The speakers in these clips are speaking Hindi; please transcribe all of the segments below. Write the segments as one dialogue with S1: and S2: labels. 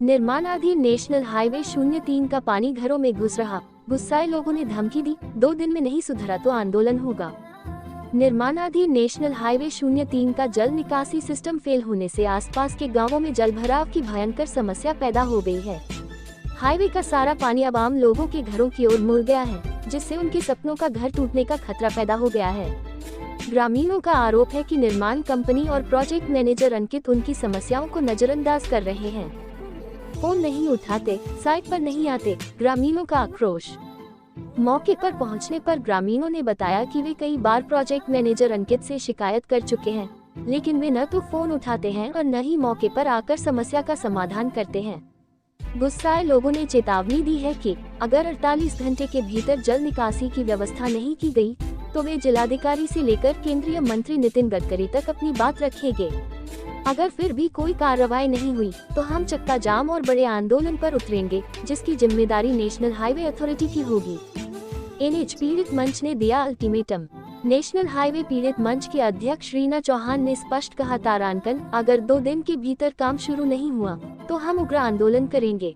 S1: निर्माणाधीन नेशनल हाईवे 03 का पानी घरों में घुस रहा। गुस्साए लोगों ने धमकी दी, 2 दिन में नहीं सुधरा तो आंदोलन होगा। निर्माणाधीन नेशनल हाईवे 03 का जल निकासी सिस्टम फेल होने से आसपास के गांवों में जलभराव की भयंकर समस्या पैदा हो गई है। हाईवे का सारा पानी अब आम लोगों के घरों की ओर मुड़ गया है, जिससे उनके सपनों का घर टूटने का खतरा पैदा हो गया है। ग्रामीणों का आरोप है कि निर्माण कंपनी और प्रोजेक्ट मैनेजर अंकित उनकी समस्याओं को नजरअंदाज कर रहे हैं। फोन नहीं उठाते, साइट पर नहीं आते, ग्रामीणों का आक्रोश। मौके पर पहुंचने पर ग्रामीणों ने बताया कि वे कई बार प्रोजेक्ट मैनेजर अंकित से शिकायत कर चुके हैं, लेकिन वे न तो फोन उठाते हैं और न ही मौके पर आकर समस्या का समाधान करते हैं। गुस्साए लोगों ने चेतावनी दी है कि अगर 48 घंटे के भीतर जल निकासी की व्यवस्था नहीं की गई, तो वे जिलाधिकारी से लेकर केंद्रीय मंत्री नितिन गडकरी तक अपनी बात रखेंगे। अगर फिर भी कोई कार्रवाई नहीं हुई, तो हम चक्का जाम और बड़े आंदोलन पर उतरेंगे, जिसकी जिम्मेदारी नेशनल हाईवे अथॉरिटी की होगी। एनएच पीड़ित मंच ने दिया अल्टीमेटम। नेशनल हाईवे पीड़ित मंच के अध्यक्ष रीना चौहान ने स्पष्ट कहा, तारांकन, अगर 2 दिन के भीतर काम शुरू नहीं हुआ तो हम उग्र आंदोलन करेंगे।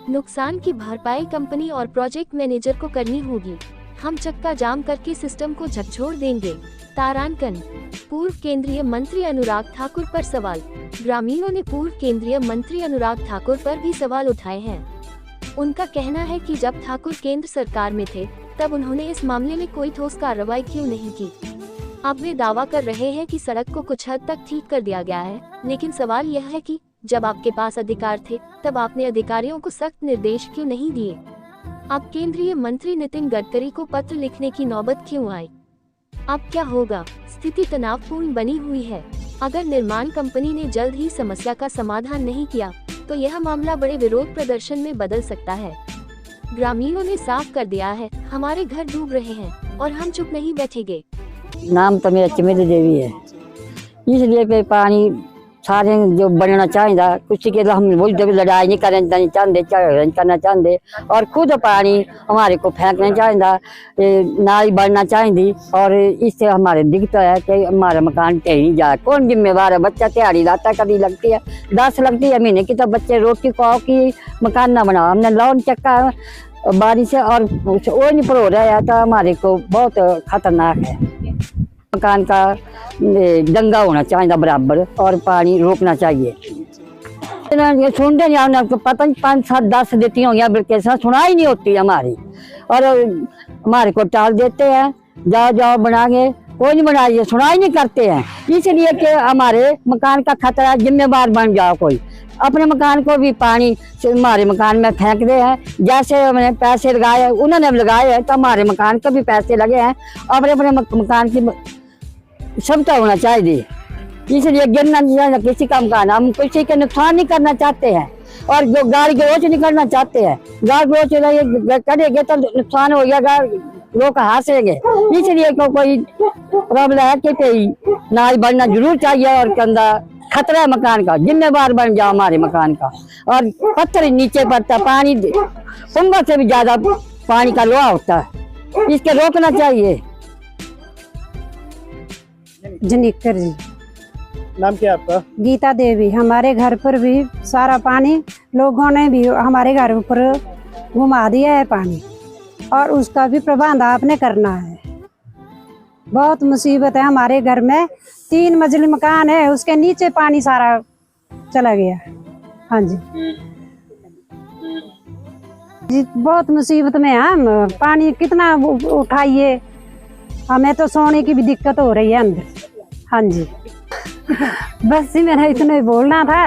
S1: नुकसान की भरपाई कंपनी और प्रोजेक्ट मैनेजर को करनी होगी। हम चक्का जाम करके सिस्टम को झकझोर देंगे। तारांकन। पूर्व केंद्रीय मंत्री अनुराग ठाकुर पर सवाल। ग्रामीणों ने पूर्व केंद्रीय मंत्री अनुराग ठाकुर पर भी सवाल उठाए हैं। उनका कहना है कि जब ठाकुर केंद्र सरकार में थे, तब उन्होंने इस मामले में कोई ठोस कार्रवाई क्यों नहीं की। अब वे दावा कर रहे हैं कि सड़क को कुछ हद तक ठीक कर दिया गया है, लेकिन सवाल यह है कि जब आपके पास अधिकार थे, तब आपने अधिकारियों को सख्त निर्देश क्यों नहीं दिए। अब केंद्रीय मंत्री नितिन गडकरी को पत्र लिखने की नौबत क्यों आई। अब क्या होगा। स्थिति तनावपूर्ण बनी हुई है। अगर निर्माण कंपनी ने जल्द ही समस्या का समाधान नहीं किया, तो यह मामला बड़े विरोध प्रदर्शन में बदल सकता है। ग्रामीणों ने साफ कर दिया है, हमारे घर डूब रहे हैं और हम चुप नहीं बैठेंगे।
S2: नाम तो मेरा चमेली देवी है, इसलिए पे पानी सारे जो बनना चाहिए, कुछ के हम लड़ाई नहीं करना चाहते, करना चाहते, और खुद पानी हमारे को फेंकना चाहिए, नाली बढ़ना चाहिए। और इससे हमारे दिक्कत है कि हमारा मकान टेढ़ नहीं जाए। कौन जिम्मेवार है। बच्चा दिहाड़ी लाता, कभी लगती है 10 लगती है महीने की, तो बच्चे रोटी खाओ की मकान ना बनाओ। हमने लोन चक्का बारिश से और वो नहीं परो रहा है, तो हमारे को बहुत खतरनाक है। मकान का डंगा होना चाहिए बराबर, और पानी रोकना चाहिए। सुनते नहीं, आपने पता नहीं 5, 7, 10 देती होंगी, बल्कि सुनाई नहीं होती हमारी, और हमारे को टाल देते हैं, जाओ जाओ बनाएंगे, कोई नहीं बनाइए, सुनाई नहीं करते हैं। इसलिए कि हमारे मकान का खतरा, जिम्मेवार बन जाओ कोई। अपने मकान को भी पानी हमारे मकान में फेंक दे हैं। जैसे हमने पैसे लगाए, उन्होंने लगाए हैं, तो हमारे मकान को भी पैसे लगे हैं। अपने अपने मकान की क्षमता होना चाहिए, इसलिए गिरना नहीं चाहिए किसी का मकान। हम किसी के नुकसान नहीं करना चाहते हैं, और जो गाड़ी गलौच नहीं करना चाहते हैं। गाड़ी गलौच करेंगे तो नुकसान हो गया, लोग हंसेंगे। इसलिए कोई प्रॉब्लम है कि नाली बढ़ना जरूर चाहिए, और कंधा खतरा है मकान का, जिम्मेवार बन जाओ हमारे मकान का। और पत्थर नीचे पड़ता, पानी कुंभा से भी ज्यादा पानी का लोहा होता है, इसके रोकना चाहिए।
S3: जनिकर जी।
S4: नाम क्या आपका?
S3: गीता देवी। हमारे घर पर भी सारा पानी लोगों ने भी हमारे घर पर घुमा दिया है पानी, और उसका भी प्रबंध आपने करना है। बहुत मुसीबत है हमारे घर में। 3 मंजिल मकान है, उसके नीचे पानी सारा चला गया। हाँ जी जी, बहुत मुसीबत में हम। पानी कितना उठाइए, हमें तो सोने की भी दिक्कत हो रही है अंदर। हाँ जी बस जी, मेरा इतना ही बोलना था।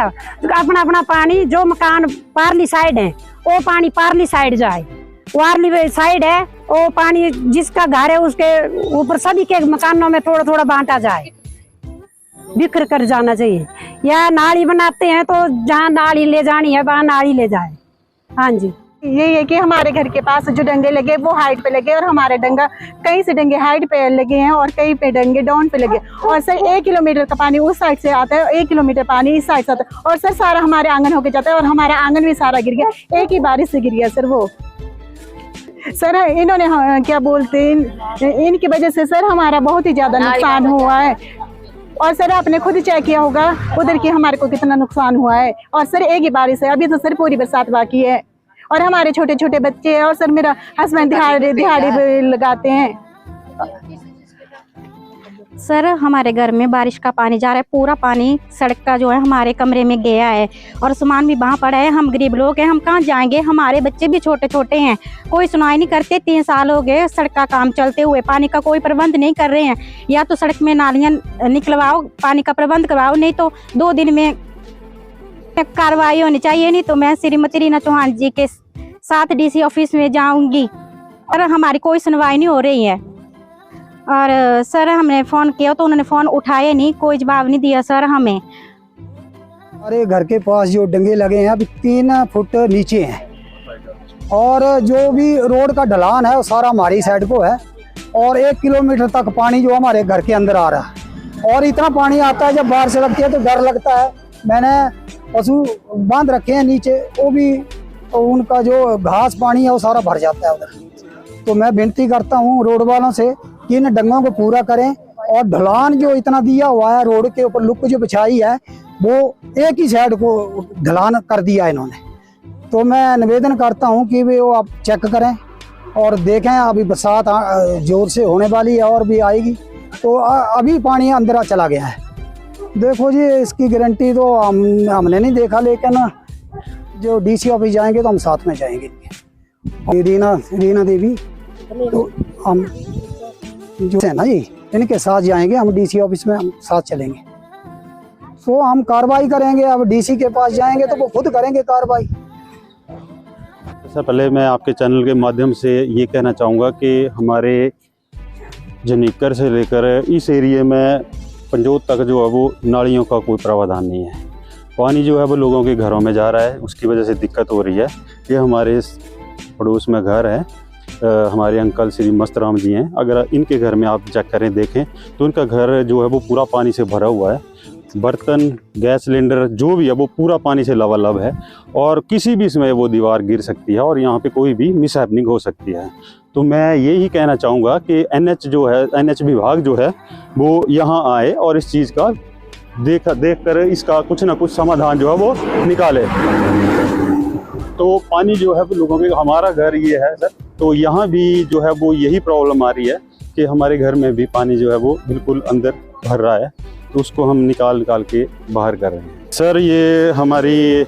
S3: अपना अपना पानी, जो मकान पारली साइड है वो पानी पारली साइड जाए, वारली साइड है वो पानी जिसका घर है उसके ऊपर सभी के मकानों में थोड़ा थोड़ा बांटा जाए, बिखर कर जाना चाहिए। या नाली बनाते हैं तो जहाँ नाली ले जानी है वहाँ नाली ले जाए। हाँ जी,
S5: यही है कि हमारे घर के पास जो डंगे लगे वो हाइट पे लगे, और हमारे डंगा कहीं से डंगे हाइट पे लगे हैं और कहीं पे डंगे डाउन पे लगे। और सर 1 किलोमीटर का पानी उस साइड से आता है, 1 किलोमीटर पानी इस साइड से आता है, और सर सारा हमारे आंगन होके जाता है, और हमारा आंगन भी सारा गिर गया, एक ही बारिश से गिर गया सर। वो सर इन्होंने क्या बोलते हैं, इनकी वजह से सर हमारा बहुत ही ज्यादा नुकसान हुआ है। और सर आपने खुद चेक किया होगा उधर की हमारे को कितना नुकसान हुआ है। और सर एक ही बारिश है, अभी तो सर पूरी बरसात बाकी है और हमारे छोटे छोटे बच्चे हैं और सर मेरा हस्बैंड दिहाड़ी लगाते हैं।
S6: सर हमारे घर में बारिश का पानी जा रहा है, पूरा पानी सड़क का जो है हमारे कमरे में गया है और सामान भी वहाँ पड़ा है। हम गरीब लोग हैं, हम कहाँ जाएंगे, हमारे बच्चे भी छोटे छोटे हैं, कोई सुनवाई नहीं करते। 3 साल हो गए सड़क का काम चलते हुए, पानी का कोई प्रबंध नहीं कर रहे हैं। या तो सड़क में नालियाँ निकलवाओ, पानी का प्रबंध करवाओ, नहीं तो 2 दिन में कार्रवाई होनी चाहिए। नहीं तो मैं श्रीमती रीना चौहान जी के साथ DC ऑफिस में जाऊँगी और हमारी कोई सुनवाई नहीं हो रही है। और सर हमने फ़ोन किया तो उन्होंने फ़ोन उठाया नहीं, कोई जवाब नहीं दिया सर हमें।
S7: हमारे घर के पास जो डंगे लगे हैं अभी 3 फुट नीचे हैं और जो भी रोड का ढलान है वो सारा हमारी साइड को है और 1 किलोमीटर तक पानी जो हमारे घर के अंदर आ रहा है। और इतना पानी आता है जब बारिश लगती है तो डर लगता है। मैंने पशु बांध रखे हैं नीचे, वो भी तो उनका जो घास पानी है वो सारा भर जाता है उधर। तो मैं विनती करता हूँ रोड वालों से कि इन डंगों को पूरा करें और ढलान जो इतना दिया हुआ है रोड के ऊपर, लुक जो बिछाई है वो एक ही साइड को ढलान कर दिया है इन्होंने। तो मैं निवेदन करता हूं कि वो आप चेक करें और देखें। अभी बरसात जोर से होने वाली है और भी आएगी, तो अभी पानी अंदर चला गया है। देखो जी, इसकी गारंटी तो हमने नहीं देखा, लेकिन जो DC ऑफिस जाएंगे तो हम साथ में जाएंगे। रीना देवी तो हम जो है ना जी, इनके साथ जाएंगे हम DC ऑफिस में, हम साथ चलेंगे। तो हम कार्रवाई करेंगे। अब DC के पास जाएंगे तो वो खुद करेंगे कार्रवाई।
S8: सर पहले मैं आपके चैनल के माध्यम से ये कहना चाहूँगा कि हमारे जनीकर से लेकर इस एरिए में पंजोत तक जो है वो नालियों का कोई प्रावधान नहीं है। पानी जो है वो लोगों के घरों में जा रहा है, उसकी वजह से दिक्कत हो रही है। ये हमारे पड़ोस में घर है, हमारे अंकल श्री मस्तराम जी हैं। अगर इनके घर में आप चेक करें देखें तो इनका घर जो है वो पूरा पानी से भरा हुआ है। बर्तन, गैस सिलेंडर जो भी है वो पूरा पानी से लबालब है और किसी भी समय वो दीवार गिर सकती है और यहाँ पे कोई भी मिसहैपनिंग हो सकती है। तो मैं यही कहना चाहूँगा कि NH विभाग जो है वो यहाँ आए और इस चीज़ का देख कर इसका कुछ ना कुछ समाधान जो है वो निकाले। तो पानी जो है वो लोगों के, हमारा घर ये है सर, तो यहाँ भी जो है वो यही प्रॉब्लम आ रही है कि हमारे घर में भी पानी जो है वो बिल्कुल अंदर भर रहा है, तो उसको हम निकाल के बाहर कर रहे हैं। सर ये हमारी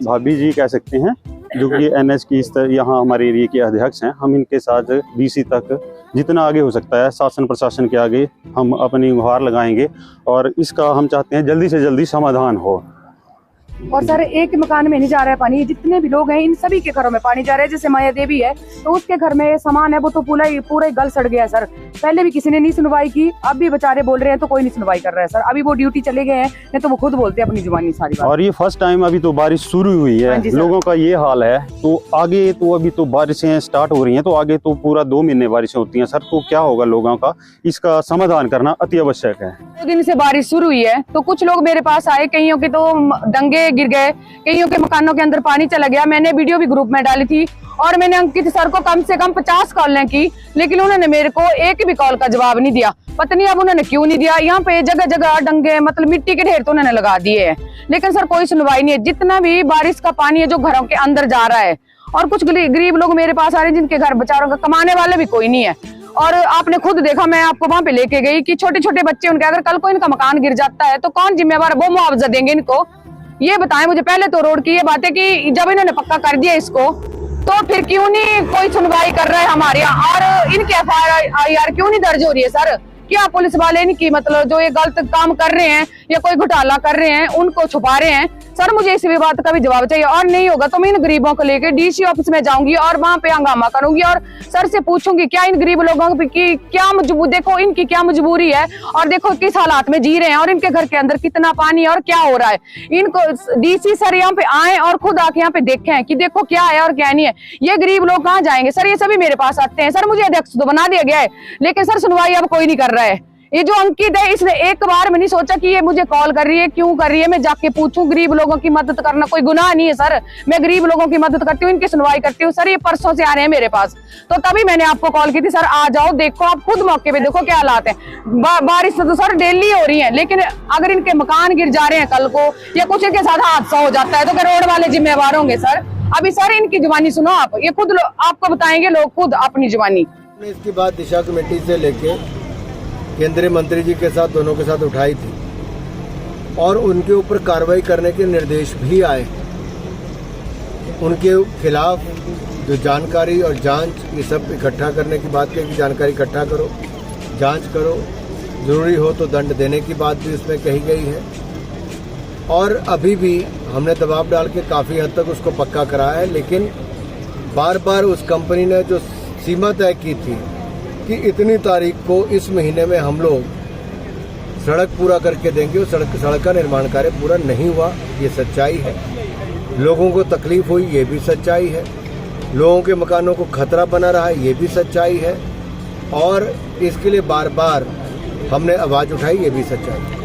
S8: भाभी जी कह सकते हैं जो कि NH की इस तरह यहाँ हमारे एरिया के अध्यक्ष हैं। हम इनके साथ DC तक जितना आगे हो सकता है शासन प्रशासन के आगे हम अपनी गुहार लगाएंगे और इसका हम चाहते हैं जल्दी से जल्दी समाधान हो।
S9: और सर एक मकान में नहीं जा रहा है पानी, जितने भी लोग हैं इन सभी के घरों में पानी जा रहा है। जैसे माया देवी है तो उसके घर में सामान है वो तो पूरा ही गल सड़ गया सर। पहले भी किसी ने नहीं सुनवाई की, अब भी बेचारे बोल रहे हैं तो कोई नहीं सुनवाई कर रहा है सर। अभी वो ड्यूटी चले गए हैं, नहीं तो वो खुद बोलते हैं अपनी जुबानी सारी बात।
S8: और ये फर्स्ट टाइम अभी तो बारिश शुरू हुई है, लोगों का ये हाल है। तो आगे तो अभी तो बारिशें स्टार्ट हो रही हैं, तो आगे तो पूरा 2 महीने बारिशें होती हैं सर। तो क्या होगा लोगों का, इसका समाधान करना अति आवश्यक है।
S9: 2 दिन से बारिश शुरू हुई है तो कुछ लोग मेरे पास आए, कईयों के तो डंगे गिर गए, कईयों के मकानों के अंदर पानी चला गया। मैंने वीडियो भी ग्रुप में डाली थी और मैंने अंकित सर को कम से कम 50 कॉल की, लेकिन उन्होंने मेरे को एक भी कॉल का जवाब नहीं दिया। पता नहीं अब उन्होंने क्यों नहीं दिया। यहाँ पे जगह जगह डंगे मतलब मिट्टी के ढेर तो उन्होंने लगा दिए हैं, लेकिन सर कोई सुनवाई नहीं है। जितना भी बारिश का पानी है जो घरों के अंदर जा रहा है, और कुछ गरीब लोग मेरे पास आ रहे हैं जिनके घर बेचारों का कमाने वाले भी कोई नहीं है। और आपने खुद देखा, मैं आपको वहां पे लेके गई कि छोटे छोटे बच्चे उनके, अगर कल को इनका मकान गिर जाता है तो कौन जिम्मेवार, वो मुआवजा देंगे इनको? ये बताएं मुझे पहले तो। रोड की ये बात है कि जब इन्होंने पक्का कर दिया इसको तो फिर क्यों नहीं कोई सुनवाई कर रहा है हमारे यहाँ, और इनके FIR क्यों नहीं दर्ज हो रही है सर? क्या पुलिस वाले इनकी मतलब जो ये गलत काम कर रहे हैं या कोई घोटाला कर रहे हैं उनको छुपा रहे हैं? सर मुझे इस बात का भी जवाब चाहिए, और नहीं होगा तो मैं इन गरीबों को लेकर DC ऑफिस में जाऊंगी और वहां पे हंगामा करूंगी और सर से पूछूंगी क्या इन गरीब लोगों की क्या देखो इनकी क्या मजबूरी है और देखो किस हालात में जी रहे हैं और इनके घर के अंदर कितना पानी है और क्या हो रहा है। इनको DC सर यहाँ पे आए और खुद आके यहाँ पे देखें कि देखो क्या है और क्या नहीं है। ये गरीब लोग कहाँ जाएंगे सर? ये सभी मेरे पास आते हैं, सर मुझे अध्यक्ष तो बना दिया गया है, लेकिन सर सुनवाई अब कोई नहीं कर रहा है। ये जो अंकित है इसने एक बार मैंने सोचा कि ये मुझे कॉल कर रही है, क्यों कर रही है, मैं जाके पूछूं। गरीब लोगों की मदद करना कोई गुनाह नहीं है सर, मैं गरीब लोगों की मदद करती हूँ, इनकी सुनवाई करती हूँ सर। ये परसों से आ रहे हैं मेरे पास, तो तभी मैंने आपको कॉल की थी सर, आ जाओ, देखो आप खुद मौके पे देखो क्या हालात है। बारिश तो सर डेली हो रही है, लेकिन अगर इनके मकान गिर जा रहे हैं कल को या कुछ इनके साथ हादसा हो जाता है तो क्या रोड वाले जिम्मेवार होंगे सर? अभी सर इनकी जुबानी सुनो आप, ये खुद आपको बताएंगे लोग खुद अपनी जुबानी।
S10: इसकी बात दिशा कमेटी से लेके केंद्रीय मंत्री जी के साथ, दोनों के साथ उठाई थी और उनके ऊपर कार्रवाई करने के निर्देश भी आए। उनके खिलाफ जो जानकारी और जांच ये सब इकट्ठा करने की बात कही कि जानकारी इकट्ठा करो, जांच करो, जरूरी हो तो दंड देने की बात भी उसमें कही गई है। और अभी भी हमने दबाव डाल के काफ़ी हद तक उसको पक्का कराया है, लेकिन बार बार उस कंपनी ने जो सीमा तय की थी कि इतनी तारीख को इस महीने में हम लोग सड़क पूरा करके देंगे, और सड़क का निर्माण कार्य पूरा नहीं हुआ, ये सच्चाई है। लोगों को तकलीफ हुई, ये भी सच्चाई है। लोगों के मकानों को खतरा बना रहा है, ये भी सच्चाई है। और इसके लिए बार बार हमने आवाज़ उठाई, ये भी सच्चाई है।